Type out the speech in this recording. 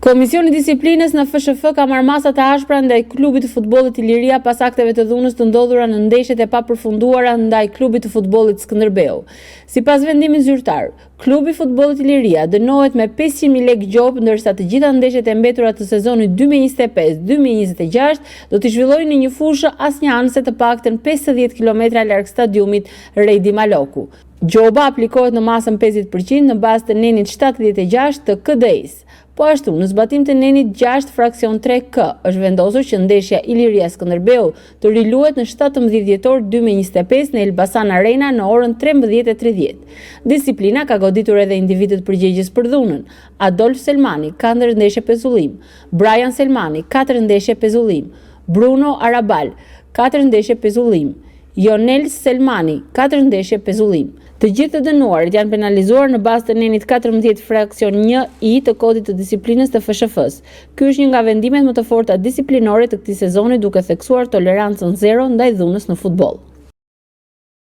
Komisioni i Disiplinës në FSHF ka marrë masa të ashpra ndaj klubit të futbollit Iliria pas akteve të dhunës të ndodhura në ndeshjet e papërfunduara ndaj klubit të futbollit Skënderbeu. Sipas vendimit zyrtar, klubi i futbollit Iliria dënohet me 500.000 lekë gjop, ndërsa të gjitha ndeshjet e mbetura të sezonit 2025-2026 do të zhvillohen në një fushë asnjanëse të paktën 50 km larg stadiumit Redi Maloku. Gjoba aplikohet në masën 50% në bazë të nenit 76 të KDI-s. Po ashtu, në zbatim të nenit 6 fraksion 3K, është vendosur që ndeshja Iliria Skënderbeu të riluhet në 17 dhjetor 2025 në Elbasan Arena në orën 13:30. Disiplina ka goditur edhe individët përgjegjës për dhunën. Adolf Selmani, 4 ndeshje pezullim, Brian Selmani, 4 ndeshje pezullim, Bruno Arabal, 4 ndeshje pezullim, Jonel Selmani, 4 ndeshje pezullim. Të gjithë të dënuarit janë penalizuar në bazë të nenit 14 fraksion 1I të kodit të disiplinës të FSHF-s. Ky është një nga vendimet më të forta disiplinore të këtij sezoni, duke theksuar tolerancën zero ndaj dhunës në futboll.